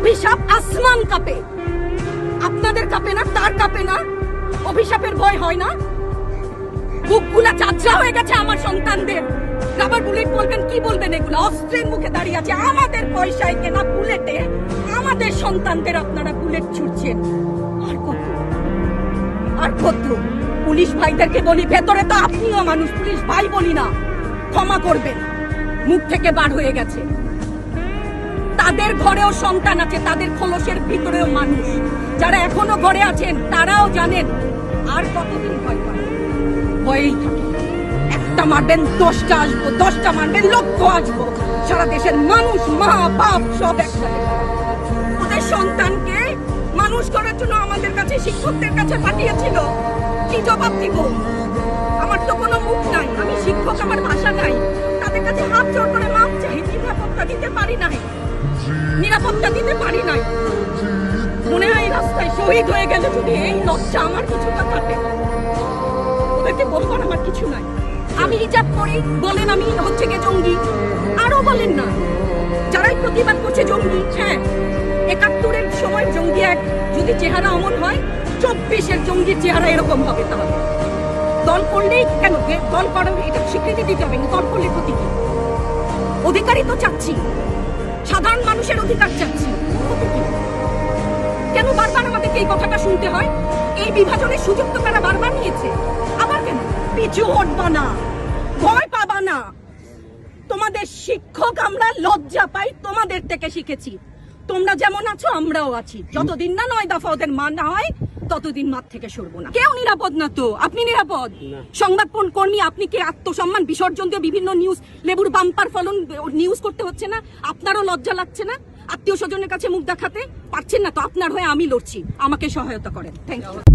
অভিশাপ আসমান কাঁপে, আপনাদের কাঁপে না? তার কাঁপে না? অভিশাপের ভয় হয় না? বুকগুলা চাচা হয়ে গেছে আমার সন্তানদের। রাবার বুলেট বলবেন, কি বলবেন? এগুলো অস্ত্রের মুখে দাঁড়িয়ে আছে, আমাদের পয়সায় কেনা বুলেটে আমাদের সন্তানদের আপনারা বুলেট ছুটছেন। আর কত, আর কত? পুলিশ ভাইদেরকে বলি, ভেতরে তো আপনিও মানুষ, পুলিশ ভাই বলি না, ক্ষমা করবেন, মুখ থেকে বার হয়ে গেছে। তাদের ঘরেও সন্তান আছে, তাদের খোলসের ভিতরেও মানুষ। যারা এখনো ঘরে আছেন তারাও জানেন আর কতদিন ভয় পাবেন। ভয়েই থাকে, একটা মারবেন 10টা আসবো, 10টা মারবেন লক্ষ আসবো। সারা দেশের মানুষ, মা বাপ সব একসাথে। ওদের সন্তানকে মানুষ করার জন্য আমাদের কাছে, শিক্ষকদের কাছে পাঠিয়েছিল। কি জবাব দিব? আমার তো কোনো মুখ নাই, আমি শিক্ষক, আমার ভাষা নাই। তাদের কাছে হাত জোড় করে মাপ চাই, নিরাপত্তা দিতে পারি নাই, নিরাপত্তা দিতে পারি নাই। মনে হয় রাস্তায় শহীদ হয়ে গেলে যদি এই লজ্জা আমার কিছুটা কাটে। ওদেরকে বলবার আমার কিছু নাই। আমি হিজাব করি বলেন আমি হচ্ছে গে জঙ্গি, আরো বলেন না যারাই প্রতিবাদ করছে জঙ্গি। হ্যাঁ, 71-এর সময় জঙ্গি এক যদি চেহারা অমন হয়, 24-এর জঙ্গির চেহারা এরকম হবে। তাহলে দল করলেই কেন, দল করার এটা স্বীকৃতি দিতে হবে, দল করলে ক্ষতি কি? অধিকারই তো চাচ্ছি, সাধারণ মানুষের অধিকার চাচ্ছি, কেন বারবার আমাদেরকে এই কথাটা শুনতে হয়? এই বিভাজনের সুযোগ তো তারা বারবার নিয়েছে, আবার কেন? পিছু হটবা না, ভয় পাবা না। তোমাদের শিক্ষক আমরা লজ্জা পাই, তোমাদের থেকে শিখেছি। তোমরা যেমন আছো আমরাও আছি, যতদিন না 9 দফা ওদের মানা হয় ততদিন মাঠ থেকে সরবো না। কেউ নিরাপদ না তো, আপনি নিরাপদ? সংবাদ কর্মী আপনি কি আত্মসম্মান বিসর্জন দিয়ে বিভিন্ন নিউজ, লেবুর বাম্পার ফলন নিউজ করতে হচ্ছে না? আপনারও লজ্জা লাগছে না? আত্মীয় স্বজনের কাছে মুখ দেখাতে পারছেন না তো? আপনার হয়ে আমি লড়ছি, আমাকে সহায়তা করেন। Thank you.